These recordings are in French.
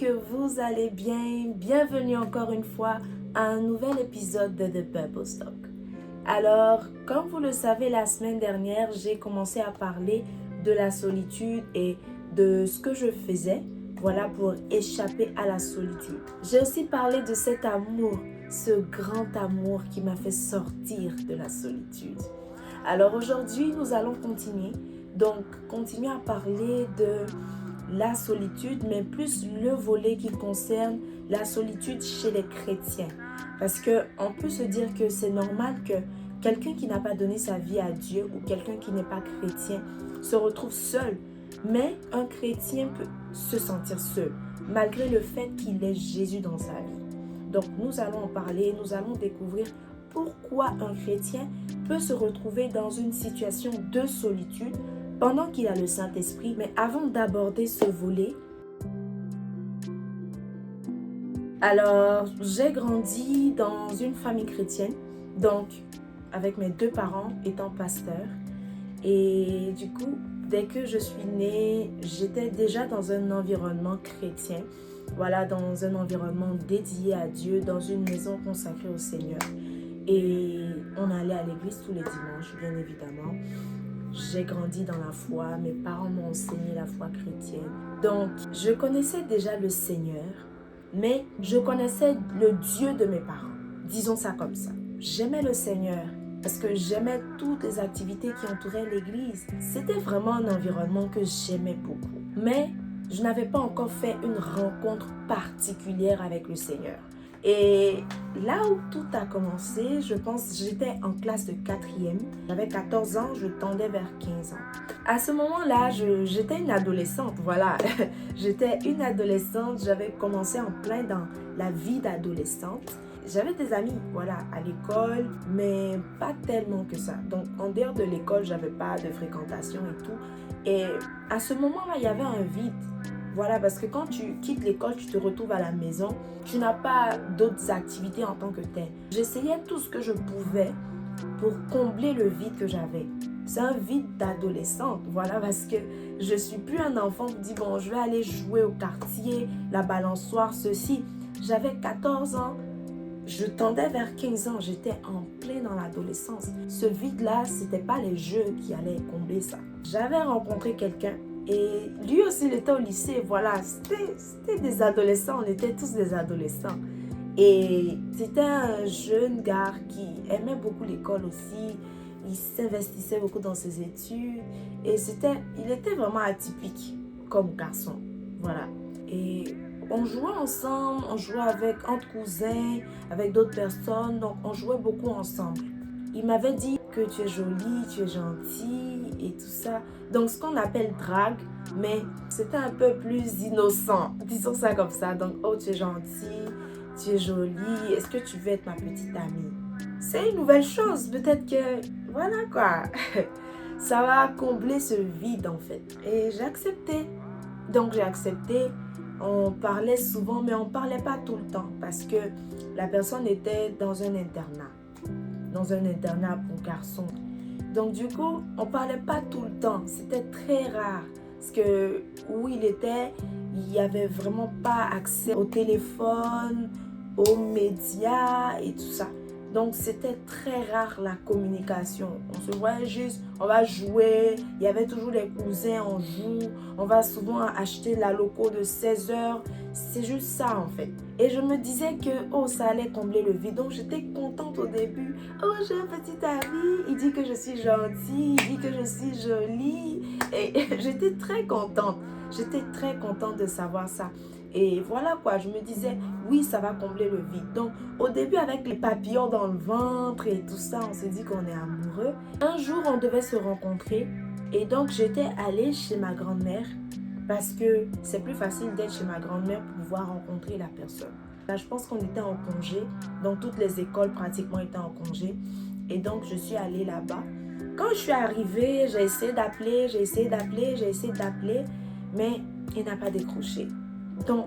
que vous allez bien. Bienvenue encore une fois à un nouvel épisode de The Bible Stock. Alors, comme vous le savez, la semaine dernière, j'ai commencé à parler de la solitude et de ce que je faisais, voilà, pour échapper à la solitude. J'ai aussi parlé de cet amour, ce grand amour qui m'a fait sortir de la solitude. Alors aujourd'hui, nous allons continuer à parler de la solitude, mais plus le volet qui concerne la solitude chez les chrétiens. Parce qu'on peut se dire que c'est normal que quelqu'un qui n'a pas donné sa vie à Dieu ou quelqu'un qui n'est pas chrétien se retrouve seul. Mais un chrétien peut se sentir seul, malgré le fait qu'il ait Jésus dans sa vie. Donc nous allons en parler, nous allons découvrir pourquoi un chrétien peut se retrouver dans une situation de solitude pendant qu'il a le Saint-Esprit. Mais avant d'aborder ce volet, alors j'ai grandi dans une famille chrétienne, donc avec mes deux parents étant pasteurs. Et du coup, dès que je suis née, j'étais déjà dans un environnement chrétien. Voilà, dans un environnement dédié à Dieu, dans une maison consacrée au Seigneur. Et on allait à l'église tous les dimanches, bien évidemment. J'ai grandi dans la foi, mes parents m'ont enseigné la foi chrétienne. Donc, je connaissais déjà le Seigneur, mais je connaissais le Dieu de mes parents. Disons ça comme ça. J'aimais le Seigneur parce que j'aimais toutes les activités qui entouraient l'église. C'était vraiment un environnement que j'aimais beaucoup. Mais je n'avais pas encore fait une rencontre particulière avec le Seigneur. Et là où tout a commencé, je pense, j'étais en classe de 4e. J'avais 14 ans, je tendais vers 15 ans. À ce moment-là, j'étais une adolescente, voilà. J'étais une adolescente, j'avais commencé en plein dans la vie d'adolescente. J'avais des amis, voilà, à l'école, mais pas tellement que ça. Donc, en dehors de l'école, j'avais pas de fréquentation et tout. Et à ce moment-là, il y avait un vide. Voilà, parce que quand tu quittes l'école, tu te retrouves à la maison, tu n'as pas d'autres activités en tant que telle. J'essayais tout ce que je pouvais pour combler le vide que j'avais. C'est un vide d'adolescente, voilà, parce que je suis plus un enfant qui dit, bon, je vais aller jouer au quartier, la balançoire, ceci. J'avais 14 ans, je tendais vers 15 ans, j'étais en plein dans l'adolescence. Ce vide-là, c'était pas les jeux qui allaient combler ça. J'avais rencontré quelqu'un. Et lui aussi, il était au lycée, voilà, c'était des adolescents, on était tous des adolescents. Et c'était un jeune gars qui aimait beaucoup l'école aussi, il s'investissait beaucoup dans ses études. Et il était vraiment atypique comme garçon, voilà. Et on jouait ensemble, on jouait entre cousins, avec d'autres personnes, donc on jouait beaucoup ensemble. Il m'avait dit que tu es jolie, tu es gentille et tout ça. Donc, ce qu'on appelle drague, mais c'était un peu plus innocent. Disons ça comme ça. Donc, oh, tu es gentille, tu es jolie. Est-ce que tu veux être ma petite amie? C'est une nouvelle chose. Peut-être que, voilà quoi. Ça va combler ce vide en fait. Et j'ai accepté. Donc, j'ai accepté. On parlait souvent, mais on ne parlait pas tout le temps parce que la personne était dans un internat. Dans un internat pour garçons. Donc du coup, on ne parlait pas tout le temps. C'était très rare. Parce que où il était, il n'y avait vraiment pas accès au téléphone, aux médias et tout ça. Donc c'était très rare la communication. On se voyait juste, on va jouer. Il y avait toujours les cousins, on joue. On va souvent acheter la loco de 16 heures. C'est juste ça en fait. Et je me disais que oh, ça allait combler le vide. Donc j'étais contente au début. Oh, j'ai un petit ami. Il dit que je suis gentille. Il dit que je suis jolie. Et j'étais très contente. J'étais très contente de savoir ça. Et voilà quoi, je me disais, oui, ça va combler le vide. Donc, au début, avec les papillons dans le ventre et tout ça, on s'est dit qu'on est amoureux. Un jour, on devait se rencontrer. Et donc, j'étais allée chez ma grand-mère parce que c'est plus facile d'être chez ma grand-mère pour pouvoir rencontrer la personne. Là, je pense qu'on était en congé. Donc, toutes les écoles pratiquement étaient en congé. Et donc, je suis allée là-bas. Quand je suis arrivée, j'ai essayé d'appeler, mais il n'a pas décroché. Donc,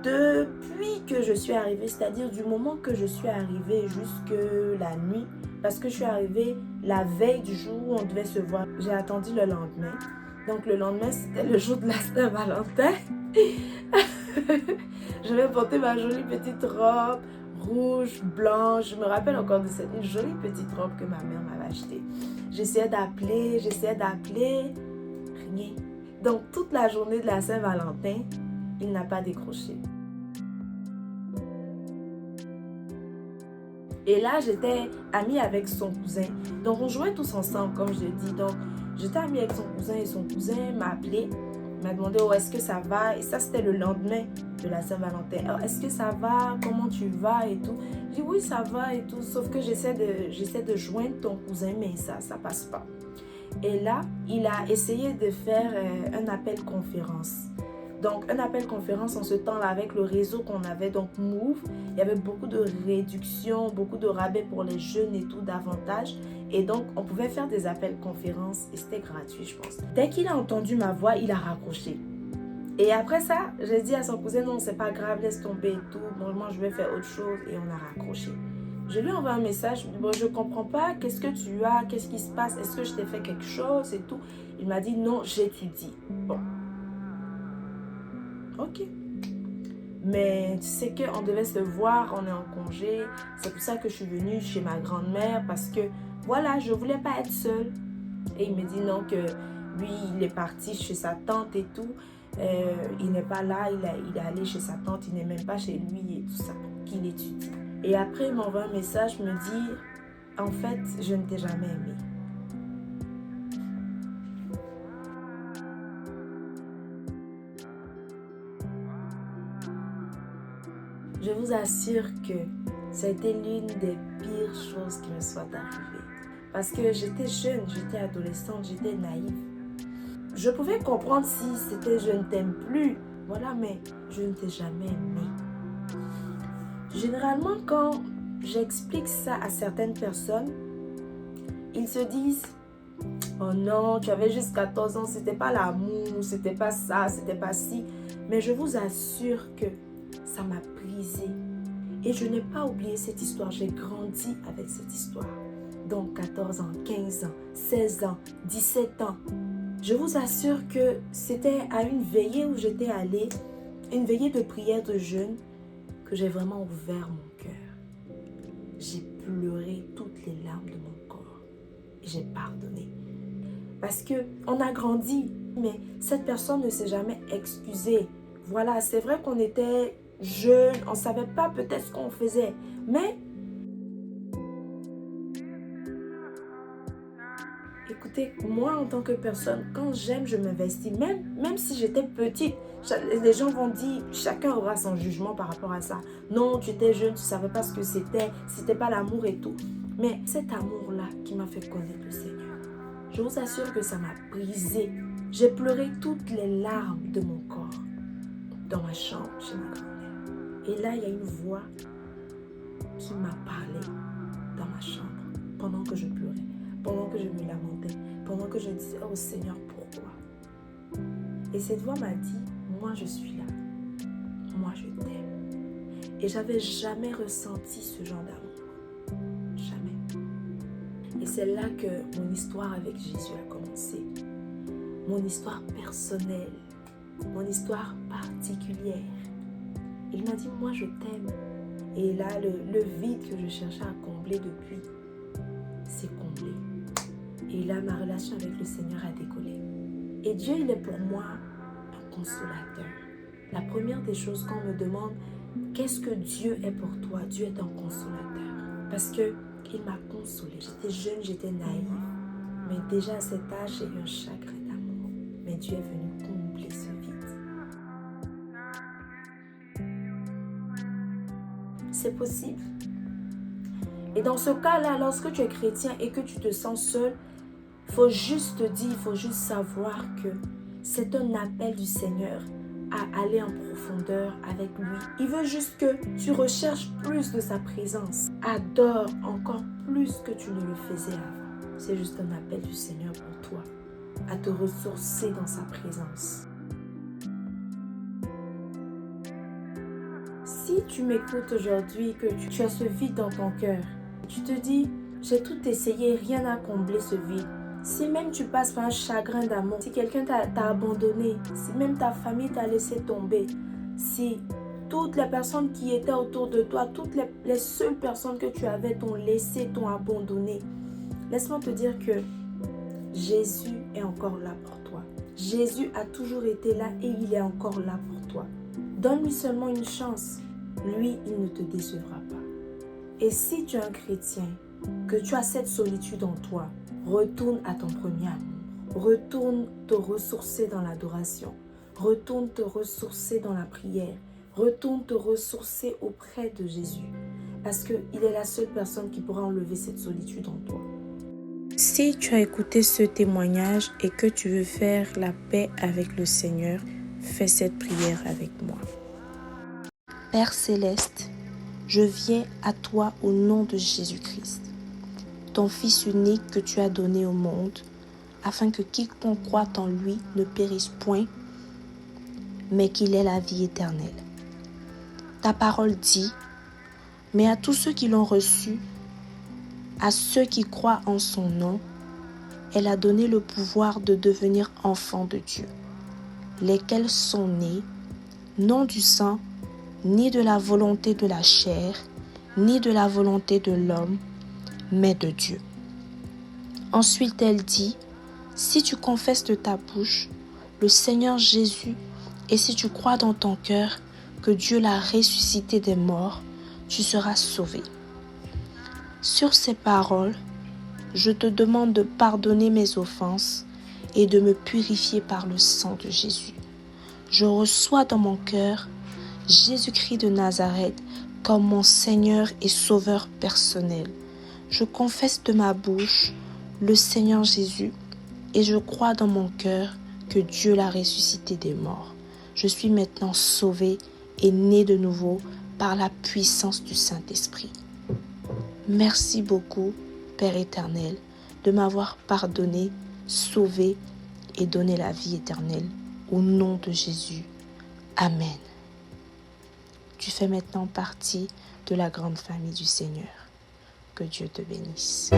depuis que je suis arrivée, c'est-à-dire du moment que je suis arrivée jusque la nuit, parce que je suis arrivée la veille du jour où on devait se voir, j'ai attendu le lendemain. Donc, le lendemain, c'était le jour de la Saint-Valentin. Je vais porter ma jolie petite robe rouge, blanche. Je me rappelle encore de cette jolie petite robe que ma mère m'avait achetée. J'essayais d'appeler. Rien. Donc, toute la journée de la Saint-Valentin, il n'a pas décroché. Et là, j'étais amie avec son cousin. Donc, on jouait tous ensemble, comme je l'ai dit. Donc, j'étais amie avec son cousin et son cousin m'a appelé. Il m'a demandé, oh, est-ce que ça va? Et ça, c'était le lendemain de la Saint-Valentin. Oh, est-ce que ça va? Comment tu vas? Et tout. Je dis, oui, ça va et tout. Sauf que j'essaie de joindre ton cousin, mais ça passe pas. Et là, il a essayé de faire un appel conférence. Donc, un appel conférence en ce temps-là avec le réseau qu'on avait, donc Move. Il y avait beaucoup de réductions, beaucoup de rabais pour les jeunes et tout, davantage. Et donc, on pouvait faire des appels conférences et c'était gratuit, je pense. Dès qu'il a entendu ma voix, il a raccroché. Et après ça, j'ai dit à son cousin, non, c'est pas grave, laisse tomber et tout. Bon, moi, je vais faire autre chose et on a raccroché. Je lui ai envoyé un message, je lui ai dit, bon, je comprends pas, qu'est-ce que tu as, qu'est-ce qui se passe, est-ce que je t'ai fait quelque chose et tout. Il m'a dit, non, j'étudie. Bon. Ok. Mais tu sais qu'on devait se voir, on est en congé. C'est pour ça que je suis venue chez ma grand-mère parce que, voilà, je voulais pas être seule. Et il me dit non, que lui, il est parti chez sa tante et tout. Il n'est pas là, il est allé chez sa tante, il n'est même pas chez lui et tout ça, qu'il étudie. Et après, il m'envoie un message, me dit, en fait, je ne t'ai jamais aimé. Je vous assure que ça a été l'une des pires choses qui me soit arrivée. Parce que j'étais jeune, j'étais adolescente, j'étais naïve. Je pouvais comprendre si c'était je ne t'aime plus, voilà, mais je ne t'ai jamais aimé. Généralement, quand j'explique ça à certaines personnes, ils se disent, oh non, tu avais juste 14 ans, c'était pas l'amour, c'était pas ça, c'était pas ci. Mais je vous assure que ça m'a brisée. Et je n'ai pas oublié cette histoire, j'ai grandi avec cette histoire. Donc 14 ans, 15 ans, 16 ans, 17 ans. Je vous assure que c'était à une veillée où j'étais allée, une veillée de prière de jeûne, que j'ai vraiment ouvert mon cœur. J'ai pleuré toutes les larmes de mon corps et j'ai pardonné. Parce qu'on a grandi, mais cette personne ne s'est jamais excusée. Voilà, c'est vrai qu'on était jeunes, on ne savait pas peut-être ce qu'on faisait, mais écoutez, moi en tant que personne, quand j'aime, je m'investis. Même si j'étais petite, les gens vont dire, chacun aura son jugement par rapport à ça. Non, tu étais jeune, tu ne savais pas ce que c'était pas l'amour et tout. Mais cet amour-là qui m'a fait connaître le Seigneur, je vous assure que ça m'a brisée. J'ai pleuré toutes les larmes de mon corps dans ma chambre chez ma grand-mère. Et là, il y a une voix qui m'a parlé dans ma chambre pendant que je pleurais, pendant que je me lamentais, pendant que je disais, oh Seigneur, pourquoi? Et cette voix m'a dit, moi je suis là, moi je t'aime. Et j'avais jamais ressenti ce genre d'amour, jamais. Et c'est là que mon histoire avec Jésus a commencé, mon histoire personnelle, mon histoire particulière. Il m'a dit, moi je t'aime. Et là, le vide que je cherchais à combler depuis, s'est comblé. Et là, ma relation avec le Seigneur a décollé. Et Dieu, il est pour moi un consolateur. La première des choses qu'on me demande, qu'est-ce que Dieu est pour toi? Dieu est un consolateur. Parce qu'il m'a consolée. J'étais jeune, j'étais naïve. Mais déjà à cet âge, j'ai eu un chagrin d'amour. Mais Dieu est venu combler ce vide. C'est possible. Et dans ce cas-là, lorsque tu es chrétien et que tu te sens seul, il faut juste te dire, il faut juste savoir que c'est un appel du Seigneur à aller en profondeur avec lui. Il veut juste que tu recherches plus de sa présence. Adore encore plus que tu ne le faisais avant. C'est juste un appel du Seigneur pour toi, à te ressourcer dans sa présence. Si tu m'écoutes aujourd'hui, que tu as ce vide dans ton cœur, tu te dis, j'ai tout essayé, rien n'a comblé ce vide. Si même tu passes par un chagrin d'amour, si quelqu'un t'a abandonné, si même ta famille t'a laissé tomber, si toutes les personnes qui étaient autour de toi, toutes les seules personnes que tu avais t'ont laissé, t'ont abandonné, laisse-moi te dire que Jésus est encore là pour toi. Jésus a toujours été là et il est encore là pour toi. Donne-lui seulement une chance. Lui, il ne te décevra pas. Et si tu es un chrétien, que tu as cette solitude en toi, retourne à ton premier amour. Retourne te ressourcer dans l'adoration. Retourne te ressourcer dans la prière. Retourne te ressourcer auprès de Jésus. Parce qu'il est la seule personne qui pourra enlever cette solitude en toi. Si tu as écouté ce témoignage et que tu veux faire la paix avec le Seigneur, fais cette prière avec moi. Père Céleste, je viens à toi au nom de Jésus-Christ, ton Fils unique que tu as donné au monde, afin que quiconque croit en lui ne périsse point, mais qu'il ait la vie éternelle. Ta parole dit, mais à tous ceux qui l'ont reçu, à ceux qui croient en son nom, elle a donné le pouvoir de devenir enfants de Dieu, lesquels sont nés, non du sang, ni de la volonté de la chair, ni de la volonté de l'homme, mais de Dieu. Ensuite elle dit, si tu confesses de ta bouche le Seigneur Jésus, et si tu crois dans ton cœur que Dieu l'a ressuscité des morts, tu seras sauvé. Sur ces paroles, je te demande de pardonner mes offenses et de me purifier par le sang de Jésus. Je reçois dans mon cœur Jésus-Christ de Nazareth comme mon Seigneur et Sauveur personnel. Je confesse de ma bouche le Seigneur Jésus et je crois dans mon cœur que Dieu l'a ressuscité des morts. Je suis maintenant sauvé et né de nouveau par la puissance du Saint-Esprit. Merci beaucoup, Père éternel, de m'avoir pardonné, sauvé et donné la vie éternelle. Au nom de Jésus. Amen. Tu fais maintenant partie de la grande famille du Seigneur. Que Dieu te bénisse.